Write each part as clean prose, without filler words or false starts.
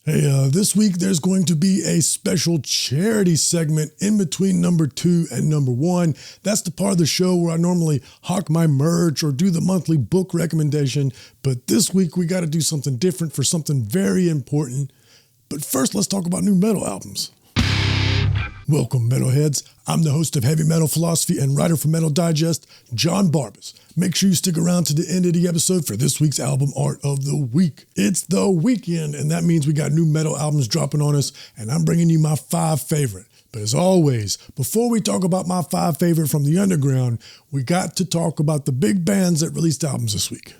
Hey, this week there's going to be a special charity segment in between number 2 and number 1. That's the part of the show where I normally hawk my merch or do the monthly book recommendation. But this week we got to do something different for something very important. But first, let's talk about new metal albums. Welcome, metalheads. I'm the host of Heavy Metal Philosophy and writer for Metal Digest, JonBarbas. Make sure you stick around to the end of the episode for this week's album art of the week. It's the weekend, and that means we got new metal albums dropping on us, and I'm bringing you my 5 favorite. But as always, before we talk about my 5 favorite from the underground, we got to talk about the big bands that released albums this week.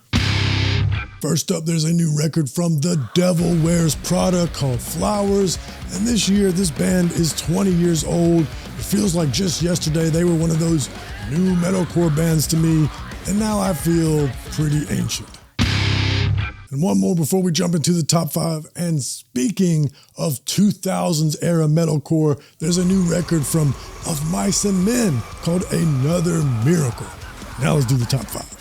First up, there's a new record from The Devil Wears Prada called Flowers, and this year this band is 20 years old. It feels like just yesterday they were one of those new metalcore bands to me, and now I feel pretty ancient. And one more before we jump into the top 5, and speaking of 2000s era metalcore, there's a new record from Of Mice and Men called Another Miracle. Now let's do the top 5.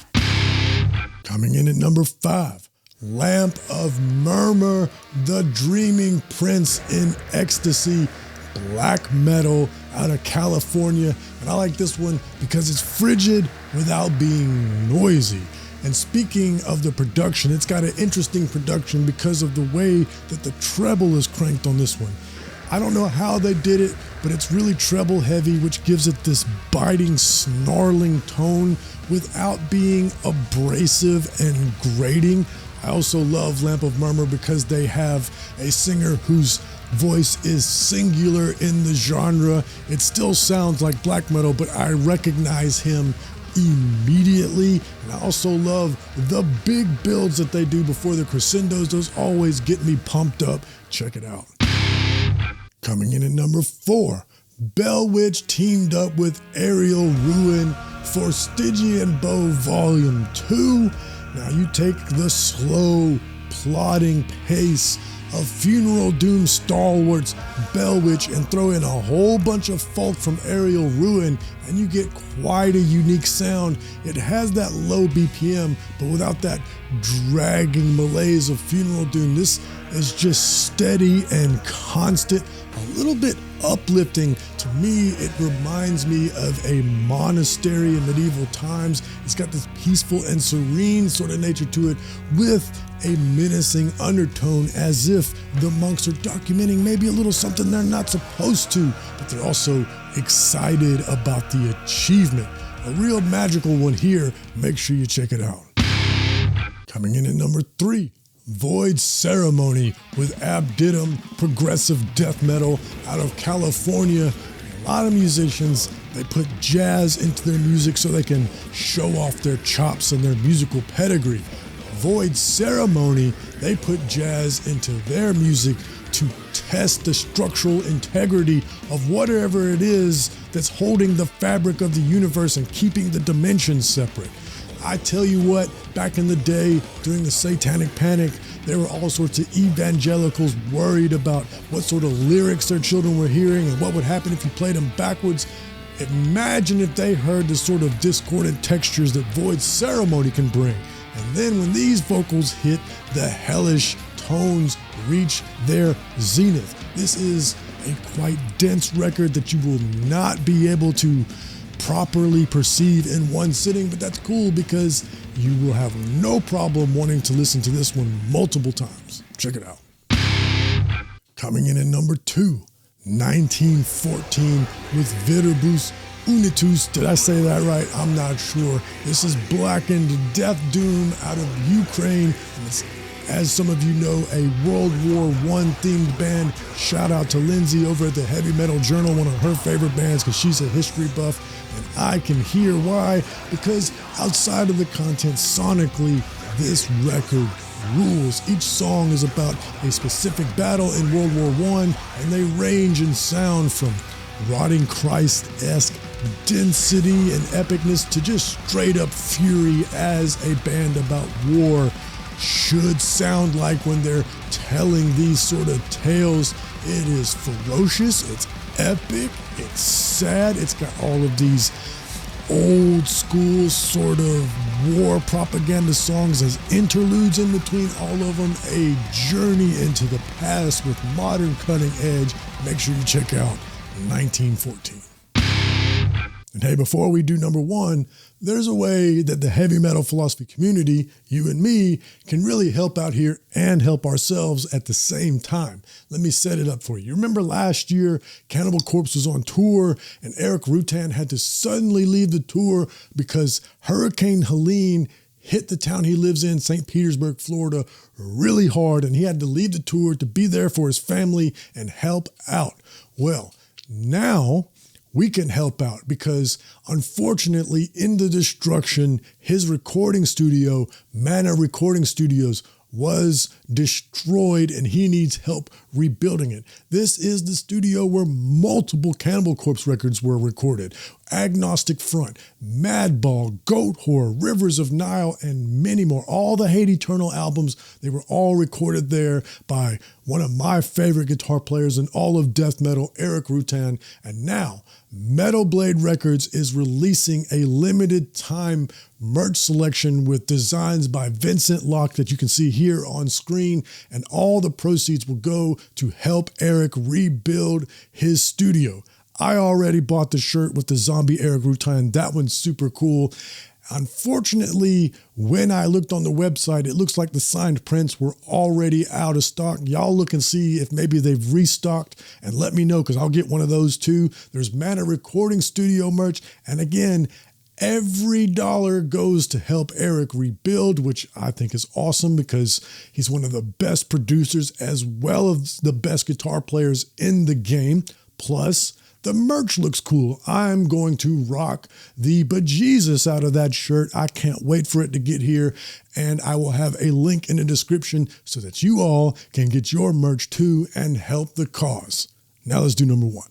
Coming in at number 5, Lamp of Murmur, the Dreaming Prince in Ecstasy, black metal out of California. And I like this one because it's frigid without being noisy. And speaking of the production, it's got an interesting production because of the way that the treble is cranked on this one. I don't know how they did it, but it's really treble heavy, which gives it this biting, snarling tone without being abrasive and grating. I also love Lamp of Murmur because they have a singer whose voice is singular in the genre. It still sounds like black metal, but I recognize him immediately. And I also love the big builds that they do before the crescendos. Those always get me pumped up. Check it out. Coming in at number 4, Bell Witch teamed up with Aerial Ruin for Stygian Bow Volume 2. Now you take the slow, plodding pace of Funeral Doom stalwarts Bell Witch and throw in a whole bunch of folk from Aerial Ruin, and you get quite a unique sound. It has that low BPM, but without that dragging malaise of Funeral Doom. This is just steady and constant, a little bit uplifting. To me, it reminds me of a monastery in medieval times. It's got this peaceful and serene sort of nature to it with a menacing undertone, as if the monks are documenting maybe a little something they're not supposed to, but they're also excited about the achievement. A real magical one here. Make sure you check it out. Coming in at number 3, Void Ceremony with Abditum, progressive death metal out of California. A lot of musicians, they put jazz into their music so they can show off their chops and their musical pedigree. Void Ceremony, they put jazz into their music to test the structural integrity of whatever it is that's holding the fabric of the universe and keeping the dimensions separate. I tell you what, back in the day, during the Satanic Panic, there were all sorts of evangelicals worried about what sort of lyrics their children were hearing and what would happen if you played them backwards. Imagine if they heard the sort of discordant textures that Void Ceremony can bring. And then when these vocals hit, the hellish tones reach their zenith. This is a quite dense record that you will not be able to properly perceive in one sitting, but that's cool because you will have no problem wanting to listen to this one multiple times. Check it out. Coming in at number 2, 1914 with Verbus Unitus. Did I say that right? I'm not sure. This is blackened death doom out of Ukraine, and it's, as some of you know, a World War I themed band. Shout out to Lindsay over at the Heavy Metal Journal, one of her favorite bands because she's a history buff, and I can hear why, because outside of the content, sonically, this record rules. Each song is about a specific battle in World War I, and they range in sound from Rotting Christ-esque density and epicness to just straight up fury, as a band about war should sound like when they're telling these sort of tales. It is ferocious, it's epic, it's sad, it's got all of these old school sort of war propaganda songs as interludes in between all of them, a journey into the past with modern cutting edge. Make sure you check out 1914. And hey, before we do number one, there's a way that the heavy metal philosophy community, you and me, can really help out here and help ourselves at the same time. Let me set it up for you. Remember last year, Cannibal Corpse was on tour and Eric Rutan had to suddenly leave the tour because Hurricane Helene hit the town he lives in, St. Petersburg, Florida, really hard, and he had to leave the tour to be there for his family and help out. Well, now we can help out because unfortunately in the destruction, his recording studio, Mana Recording Studios, was destroyed and he needs help rebuilding it. This is the studio where multiple Cannibal Corpse records were recorded. Agnostic Front, Madball, Goat Whore, Rivers of Nile, and many more. All the Hate Eternal albums, they were all recorded there by one of my favorite guitar players in all of death metal, Eric Rutan. And now, Metal Blade Records is releasing a limited time merch selection with designs by Vincent Locke that you can see here on screen, and all the proceeds will go to help Eric rebuild his studio. I already bought the shirt with the zombie Eric Rutan. That one's super cool. Unfortunately, when I looked on the website, it looks like the signed prints were already out of stock. Y'all look and see if maybe they've restocked and let me know because I'll get one of those too. There's Mana Recording Studio merch. And again, every dollar goes to help Eric rebuild, which I think is awesome because he's one of the best producers as well as the best guitar players in the game. Plus, the merch looks cool. I'm going to rock the bejesus out of that shirt. I can't wait for it to get here. And I will have a link in the description so that you all can get your merch too and help the cause. Now let's do number one.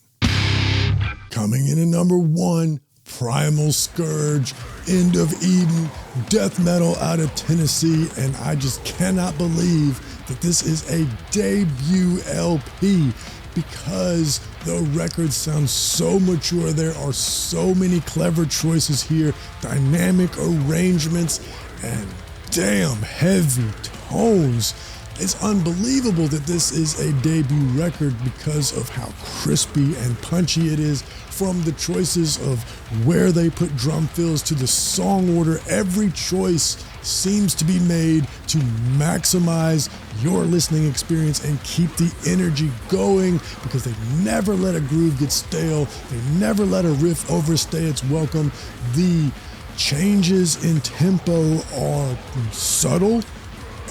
Coming in at number one, Primal Scourge, End of Eden, death metal out of Tennessee. And I just cannot believe that this is a debut LP, because the record sounds so mature. There are so many clever choices here, dynamic arrangements, and damn heavy tones. It's unbelievable that this is a debut record because of how crispy and punchy it is, from the choices of where they put drum fills to the song order. Every choice seems to be made to maximize your listening experience and keep the energy going, because they never let a groove get stale. They never let a riff overstay its welcome. The changes in tempo are subtle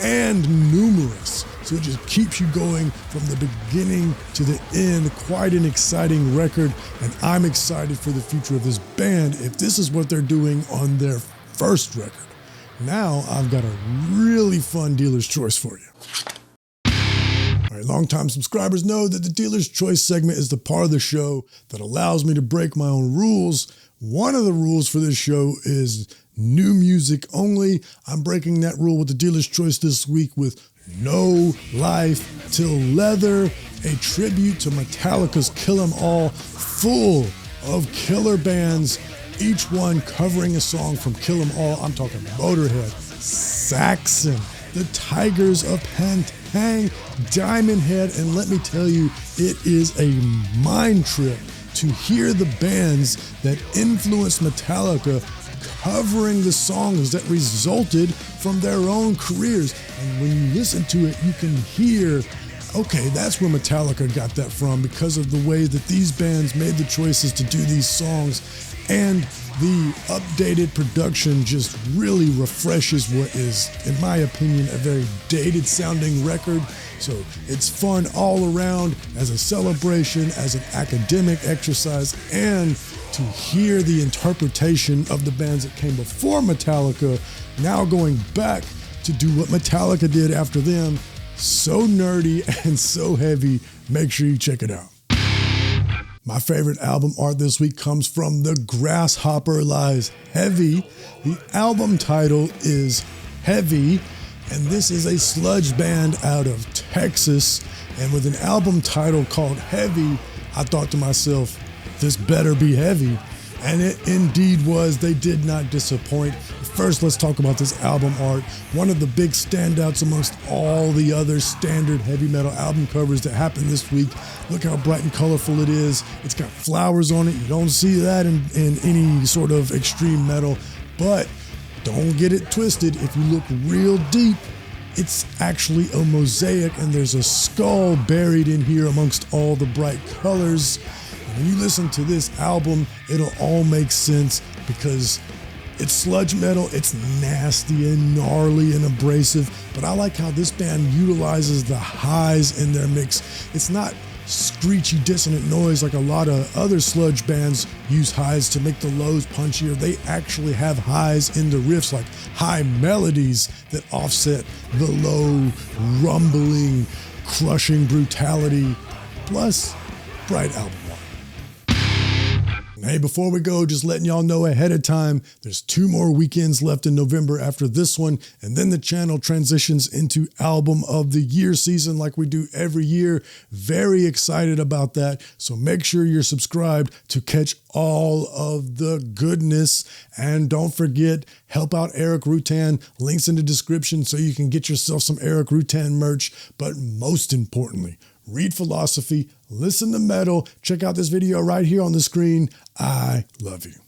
and numerous, so it just keeps you going from the beginning to the end. Quite an exciting record, and I'm excited for the future of this band if this is what they're doing on their first record. Now I've got a really fun dealer's choice for you. All right, longtime subscribers know that the dealer's choice segment is the part of the show that allows me to break my own rules. One of the rules for this show is new music only. I'm breaking that rule with the dealer's choice this week with No Life Till Leather, a tribute to Metallica's Kill 'Em All, full of killer bands, each one covering a song from Kill 'Em All. I'm talking Motorhead, Saxon, the Tigers of Pantang, Diamond Head, and let me tell you, it is a mind trip to hear the bands that influenced Metallica covering the songs that resulted from their own careers. And when you listen to it, you can hear, okay, that's where Metallica got that from, because of the way that these bands made the choices to do these songs. And the updated production just really refreshes what is, in my opinion, a very dated sounding record. So it's fun all around, as a celebration, as an academic exercise, and to hear the interpretation of the bands that came before Metallica, now going back to do what Metallica did after them. So nerdy and so heavy. Make sure you check it out. My favorite album art this week comes from The Grasshopper Lies Heavy. The album title is Heavy, and this is a sludge band out of Texas. And with an album title called Heavy, I thought to myself, this better be heavy. And it indeed was. They did not disappoint. First, let's talk about this album art. One of the big standouts amongst all the other standard heavy metal album covers that happened this week. Look how bright and colorful it is. It's got flowers on it. You don't see that in any sort of extreme metal. But don't get it twisted. If you look real deep, it's actually a mosaic, and there's a skull buried in here amongst all the bright colors. And when you listen to this album, it'll all make sense because it's sludge metal, it's nasty and gnarly and abrasive, but I like how this band utilizes the highs in their mix. It's not screechy, dissonant noise like a lot of other sludge bands use highs to make the lows punchier. They actually have highs in the riffs, like high melodies that offset the low, rumbling, crushing brutality, plus bright album art. Hey, before we go, just letting y'all know ahead of time, there's 2 more weekends left in November after this one, and then the channel transitions into Album of the Year season like we do every year. Very excited about that, so make sure you're subscribed to catch all of the goodness. And don't forget, help out Eric Rutan. Links in the description so you can get yourself some Eric Rutan merch. But most importantly, read philosophy, listen to metal, check out this video right here on the screen. I love you.